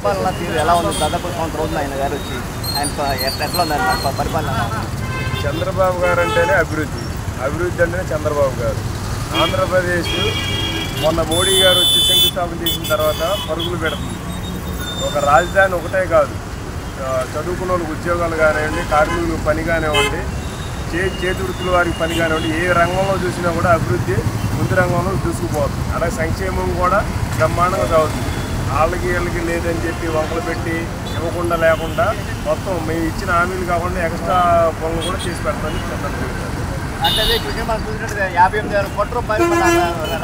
పరిపాలన తీరు ఎలా ఉంది? దాదాపు సంవత్సరం రోజులు ఆయన గారు వచ్చి ఆయన ఎట్లా ఉందండి పరిపాలన? చంద్రబాబు గారు అంటేనే అభివృద్ధి అంటేనే చంద్రబాబు గారు. ఆంధ్రప్రదేశ్ మొన్న మోడీ గారు వచ్చి శంకుస్థాపన చేసిన తర్వాత పరుగులు పెడుతుంది. ఒక రాజధాని ఒకటే కాదు, చదువుకున్న వాళ్ళకి ఉద్యోగాలు కానివ్వండి, కార్మికులకు పని కానివ్వండి, చేతి వృత్తుల వారికి పని కానివ్వండి, ఏ రంగంలో చూసినా కూడా అభివృద్ధి ముందు రంగంలో దూసుకుపోతుంది. అలాగే సంక్షేమం కూడా బ్రహ్మాండంగా సాగుతుంది. వీళ్ళకి లేదని చెప్పి వంకలు పెట్టి ఇవ్వకుండా లేకుండా మొత్తం మేము ఇచ్చిన హామీలు కాకుండా ఎక్స్ట్రా పనులు కూడా చేసి పెడతామని చెప్పారు. అంటే అదే ఇప్పటికే మనం చూసినట్టు 58,000 కోట్ల రూపాయలు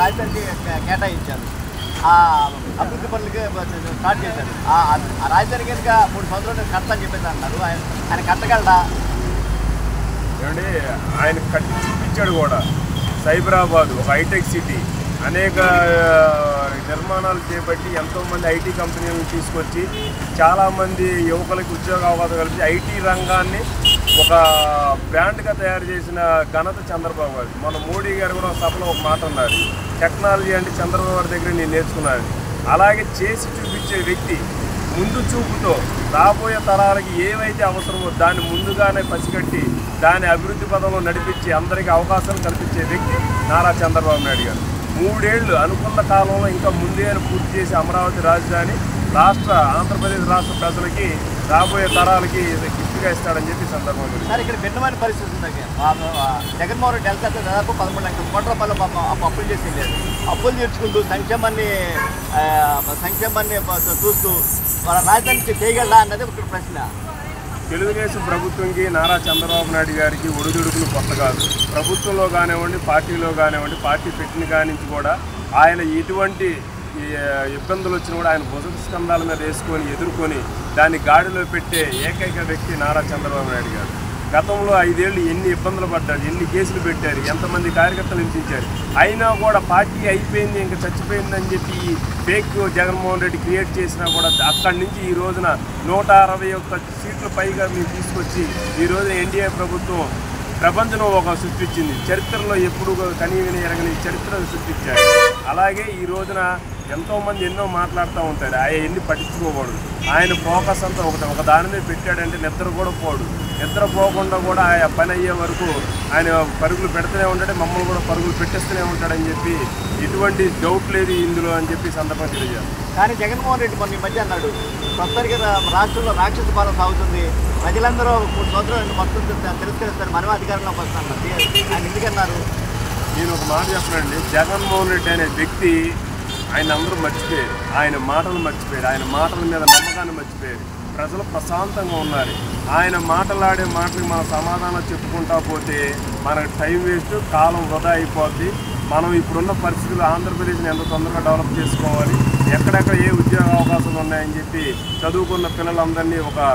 రాజధానికి కేటాయించారు. ఆ అభివృద్ధి పనులకి స్టార్ట్ చేశారు. ఆ రాజధాని కనుక 3 సంవత్సరాలు కడతా అని చెప్పేసి అన్నారు. ఆయన కట్టగలడా? ఏమంటే ఆయన కట్టి చూపించాడు కూడా. సైబరాబాద్ ఒక హైటెక్ సిటీ, అనేక నిర్మాణాలు చేపట్టి ఎంతోమంది ఐటీ కంపెనీలను తీసుకొచ్చి చాలామంది యువకులకి ఉద్యోగ అవకాశాలు కలిపి ఐటీ రంగాన్ని ఒక బ్రాండ్గా తయారు చేసిన ఘనత చంద్రబాబు గారు. మన మోడీ గారు కూడా సభలో ఒక మాట అన్నారు, టెక్నాలజీ అంటే చంద్రబాబు గారి దగ్గర నేను నేర్చుకున్నాను. అలాగే చేసి చూపించే వ్యక్తి, ముందు చూపుతో రాబోయే తరాలకి ఏవైతే అవసరమో దాన్ని ముందుగానే పసిగట్టి దాని అభివృద్ధి పదంలో నడిపించి అందరికీ అవకాశాలు కల్పించే వ్యక్తి నారా చంద్రబాబు నాయుడు గారు. 3 ఏళ్ళు అనుకున్న కాలంలో ఇంకా ముందే పూర్తి చేసి అమరావతి రాజధాని ఆంధ్రప్రదేశ్ రాష్ట్ర ప్రజలకి రాబోయే తరాలకి గిఫ్ట్గా ఇస్తాడని చెప్పి సందర్భంగా. సార్, ఇక్కడ భిన్నమైన పరిస్థితి ఉంది. జగన్మోహన్ రెడ్డి వెళ్తే దాదాపు 11 లక్షల కోట్ల రూపాయలు అప్పులు చేసింది. అప్పులు తీర్చుకుంటూ సంక్షేమాన్ని చూస్తూ వాళ్ళ రాజధానికి చేయగలరా అన్నది ఒక ప్రశ్న. తెలుగుదేశం ప్రభుత్వంకి నారా చంద్రబాబు నాయుడు గారికి ఒడిదుడుకులు కొత్త కాదు. ప్రభుత్వంలో కానివ్వండి, పార్టీలో కానివ్వండి, పార్టీ పెట్టిన కానించి కూడా ఆయన ఎటువంటి ఇబ్బందులు వచ్చినా కూడా ఆయన భుజ స్కంధాల మీద వేసుకొని ఎదుర్కొని దాన్ని గాడిలో పెట్టే ఏకైక వ్యక్తి నారా చంద్రబాబు నాయుడు గారు. గతంలో 5 ఏళ్ళు ఎన్ని ఇబ్బందులు పడ్డారు, ఎన్ని కేసులు పెట్టారు, ఎంతమంది కార్యకర్తలు హింసించారు. అయినా కూడా పార్టీ అయిపోయింది, ఇంకా చచ్చిపోయిందని చెప్పి ఫేక్ జగన్మోహన్ రెడ్డి క్రియేట్ చేసినా కూడా అక్కడి నుంచి ఈ రోజున 161 సీట్లు పైగా మీరు తీసుకొచ్చి ఈ రోజున ఎన్డీఏ ప్రభుత్వం ప్రపంచంలో ఒక సృష్టించింది. చరిత్రలో ఎప్పుడు కనీవిని ఎరగని చరిత్రను సృష్టించారు. అలాగే ఈ రోజున ఎంతోమంది ఎన్నో మాట్లాడుతూ ఉంటారు, ఆయన ఎన్ని పట్టించుకోకూడదు. ఆయన ఫోకస్ అంతా ఒక దాని మీద పెట్టాడంటే నిద్ర కూడా పోడు. నిద్ర పోకుండా కూడా ఆయన పని అయ్యే వరకు ఆయన పరుగులు పెడుతూనే ఉంటాడు, మమ్మల్ని కూడా పరుగులు పెట్టేస్తూనే ఉంటాడని చెప్పి ఎటువంటి డౌట్ లేదు ఇందులో అని చెప్పి సందర్భంగా తెలియజేయాలి. కానీ జగన్మోహన్ రెడ్డి మొన్న ఈ మధ్య అన్నాడు, ప్రస్తుతానికి రాష్ట్రంలో రాక్షస పాలన సాగుతుంది, ప్రజలందరూ 3 సంవత్సరాలు మొత్తం తిరస్కరిస్తారు, మనమే అధికారంలోకి వస్తున్నారు. ఆయన ఎందుకన్నారు? నేను ఒక మాట చెప్పనండి, జగన్మోహన్ రెడ్డి అనే వ్యక్తి ఆయన అందరూ మర్చిపోయారు, ఆయన మాటలు మర్చిపోయారు, ఆయన మాటల మీద నమ్మకాన్ని మర్చిపోయారు. ప్రజలు ప్రశాంతంగా ఉన్నారు. ఆయన మాటలాడే మాటలకు మనం సమాధానం చెప్పుకుంటా పోతే మనకు టైం వేస్ట్, కాలం వృధా అయిపోద్ది. మనం ఇప్పుడున్న పరిస్థితులు ఆంధ్రప్రదేశ్ని ఎంత తొందరగా డెవలప్ చేసుకోవాలి, ఎక్కడెక్కడ ఏ ఉద్యోగ అవకాశాలు ఉన్నాయని చెప్పి చదువుకున్న పిల్లలందరినీ ఒక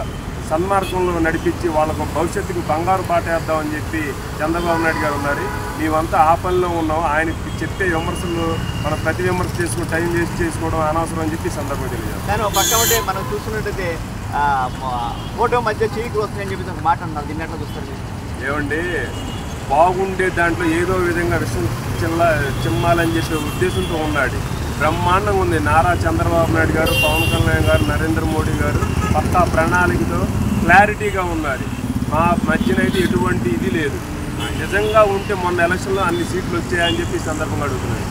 సన్మార్గంలో నడిపించి వాళ్ళకు భవిష్యత్తుకు బంగారు పాటేద్దామని చెప్పి చంద్రబాబు నాయుడు గారు ఉన్నారు. మేమంతా ఆ పనిలో ఉన్నాం. ఆయనకి చెప్పే విమర్శలు మనం ప్రతి విమర్శ చేసుకుని టైం వేస్ట్ చేసుకోవడం అనవసరం అని చెప్పి సందర్భంగా తెలియదు. కానీ ఒక పక్క ఉంటే మనం చూస్తున్నట్టయితే ఫోటో మధ్య చీకులు వస్తాయని చెప్పి ఒక మాట అన్నారు. దీన్ని ఎట్లా చూస్తారు? ఏమండి, బాగుండే దాంట్లో ఏదో విధంగా విషయం చిమ్మాలని చెప్పే ఉద్దేశంతో ఉన్నాడు. బ్రహ్మాండంగా ఉంది. నారా చంద్రబాబు నాయుడు గారు, పవన్ కళ్యాణ్ గారు, నరేంద్ర మోడీ గారు పక్కా ప్రణాళికతో క్లారిటీగా ఉన్నారు. మా మధ్యనైతే ఎటువంటి ఇది లేదు. నిజంగా ఉంటే మొన్న ఎలక్షన్లో అన్ని సీట్లు వచ్చాయని చెప్పి సందర్భంగా అడుగుతున్నాను.